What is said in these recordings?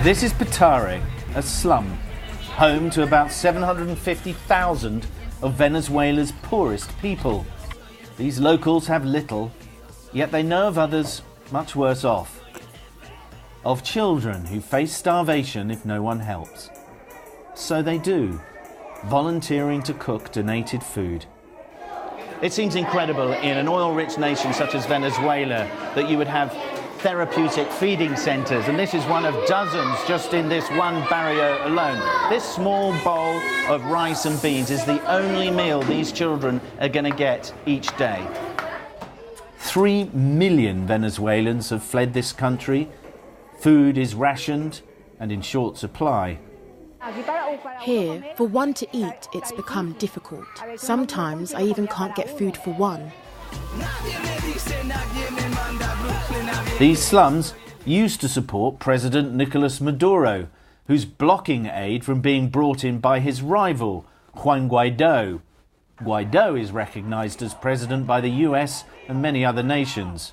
This is Petare, a slum, home to about 750,000 of Venezuela's poorest people. These locals have little, yet they know of others much worse off. Of children who face starvation if no one helps. So they do, volunteering to cook donated food. It seems incredible in an oil-rich nation such as Venezuela that you would have therapeutic feeding centres, and this is one of dozens just in this one barrio alone. This small bowl of rice and beans is the only meal these children are going to get each day. 3 million Venezuelans have fled this country. Food is rationed and in short supply. Here, for one to eat, it's become difficult. Sometimes I even can't get food for one. These slums used to support President Nicolas Maduro, who's blocking aid from being brought in by his rival, Juan Guaido. Guaido is recognised as president by the US and many other nations.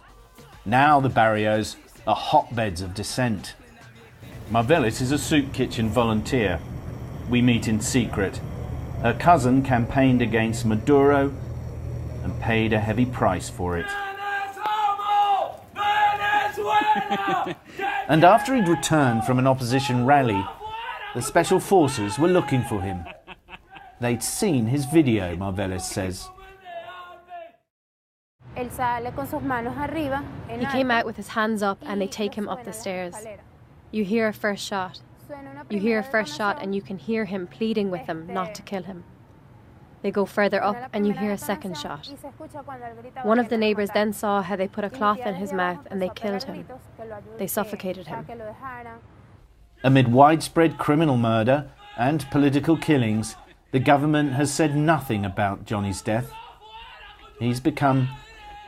Now the barrios are hotbeds of dissent. Marvelis is a soup kitchen volunteer. We meet in secret. Her cousin campaigned against Maduro and paid a heavy price for it. And after he'd returned from an opposition rally, the special forces were looking for him. They'd seen his video, Marvelis says. He came out with his hands up and they take him up the stairs. You hear a first shot. You hear a first shot and you can hear him pleading with them not to kill him. They go further up and you hear a second shot. One of the neighbours then saw how they put a cloth in his mouth and they killed him. They suffocated him. Amid widespread criminal murder and political killings, the government has said nothing about Johnny's death. He's become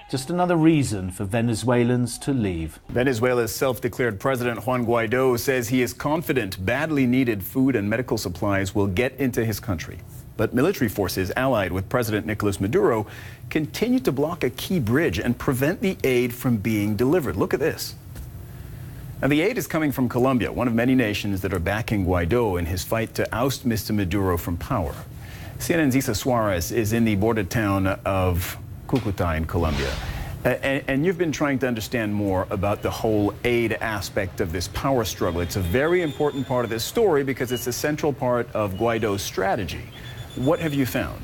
just another reason for Venezuelans to leave. Venezuela's self-declared president Juan Guaido says he is confident badly needed food and medical supplies will get into his country. But military forces allied with President Nicolas Maduro continue to block a key bridge and prevent the aid from being delivered. Look at this. Now, the aid is coming from Colombia, one of many nations that are backing Guaido in his fight to oust Mr. Maduro from power. CNN's Isa Suarez is in the border town of Cucuta in Colombia. And you've been trying to understand more about the whole aid aspect of this power struggle. It's a very important part of this story because it's a central part of Guaido's strategy. What have you found?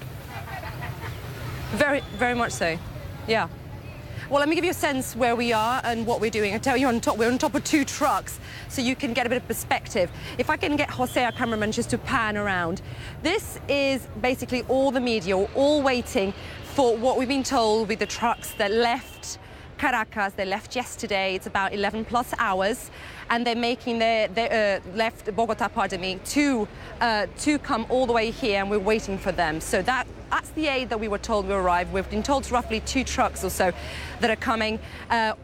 Very, very much so, yeah. Well, let me give you a sense where we are and what we're doing. I tell you, we're on top of 2 trucks, so you can get a bit of perspective. If I can get Jose, our cameraman, just to pan around. This is basically all the media, all waiting for what we've been told with the trucks that left Caracas. They left yesterday. It's about 11 plus hours, and they're making their left Bogota, pardon me, to come all the way here, and we're waiting for them. So that's the aid that we were told will arrive. We've been told it's roughly 2 trucks or so that are coming,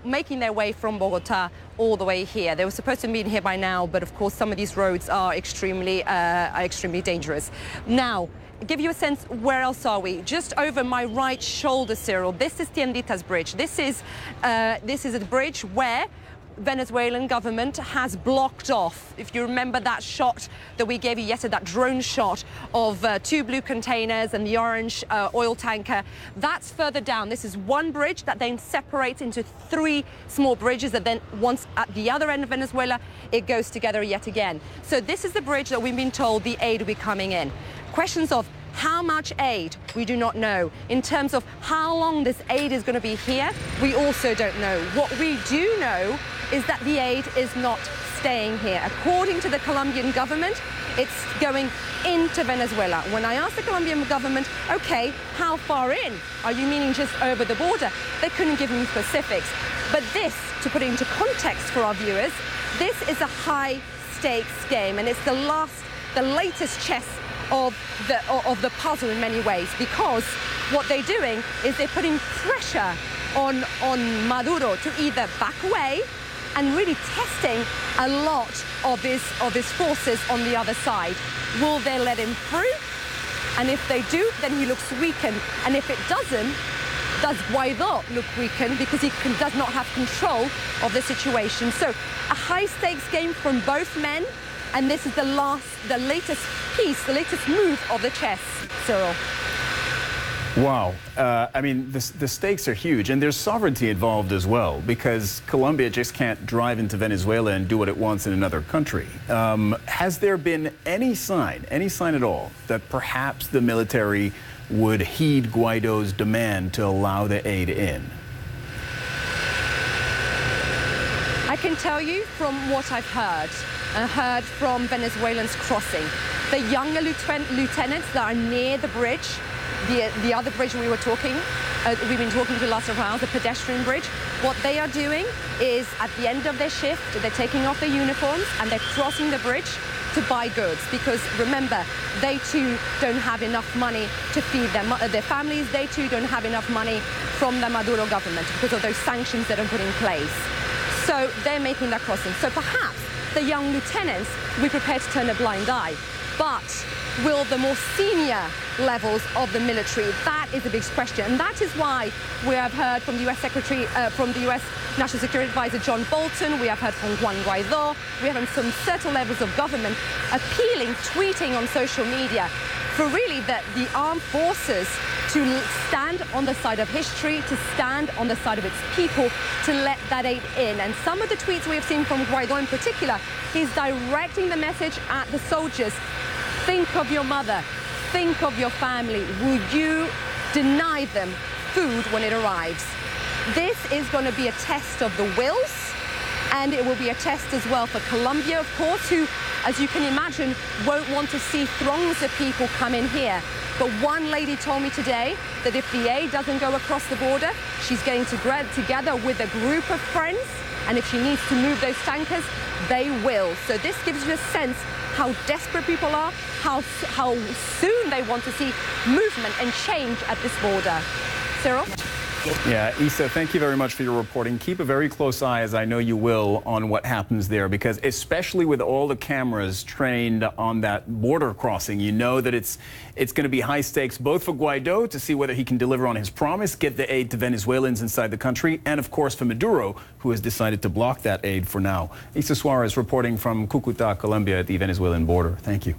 making their way from Bogota all the way here. They were supposed to be in here by now, but of course some of these roads are extremely dangerous. Now, give you a sense, where else are we? Just over my right shoulder, Cyril, this is Tienditas Bridge. This is a bridge where Venezuelan government has blocked off. If you remember that shot that we gave you yesterday, that drone shot of 2 blue containers and the orange oil tanker, that's further down. This is one bridge that then separates into 3 small bridges that then once at the other end of Venezuela, it goes together yet again. So this is the bridge that we've been told the aid will be coming in. Questions of how much aid, we do not know. In terms of how long this aid is going to be here, we also don't know. What we do know is that the aid is not staying here. According to the Colombian government, it's going into Venezuela. When I asked the Colombian government, okay, how far in? Are you meaning just over the border? They couldn't give me specifics. But this, to put it into context for our viewers, this is a high stakes game, and it's the latest chess of the puzzle in many ways, because what they're doing is they're putting pressure on Maduro to either back away and really testing a lot of his forces on the other side. Will they let him through? And if they do, then he looks weakened. And if it doesn't, does Guaidó look weakened because he does not have control of the situation? So a high-stakes game from both men, and this is the latest piece, the latest move of the chess, Cyril. Wow. I mean, the stakes are huge, and there's sovereignty involved as well, because Colombia just can't drive into Venezuela and do what it wants in another country. Has there been any sign at all, that perhaps the military would heed Guaido's demand to allow the aid in? I can tell you from what I've heard from Venezuelans crossing, the younger lieutenants that are near the bridge, the other bridge we've been talking to lots of rounds, the pedestrian bridge, what they are doing is at the end of their shift, they're taking off their uniforms and they're crossing the bridge to buy goods, because remember, they too don't have enough money to feed their families, they too don't have enough money from the Maduro government because of those sanctions that are put in place. So they're making that crossing. So perhaps the young lieutenants will be prepared to turn a blind eye. But will the more senior levels of the military? That is a big question. And that is why we have heard from the US National Security Advisor John Bolton, we have heard from Juan Guaidó, we have some certain levels of government appealing, tweeting on social media for really the armed forces to stand on the side of history, to stand on the side of its people, to let that aid in. And some of the tweets we have seen from Guaidó in particular, he's directing the message at the soldiers. Think of your mother, think of your family. Will you deny them food when it arrives? This is going to be a test of the wills, and it will be a test as well for Colombia, of course, who, as you can imagine, won't want to see throngs of people come in here. But one lady told me today that if the aid doesn't go across the border, she's going to get together with a group of friends, and if she needs to move those tankers, they will. So this gives you a sense how desperate people are, how soon they want to see movement and change at this border. Cyril? Yeah, Issa, thank you very much for your reporting. Keep a very close eye, as I know you will, on what happens there, because especially with all the cameras trained on that border crossing, you know that it's going to be high stakes, both for Guaidó to see whether he can deliver on his promise, get the aid to Venezuelans inside the country, and of course for Maduro, who has decided to block that aid for now. Issa Suarez reporting from Cúcuta, Colombia at the Venezuelan border. Thank you.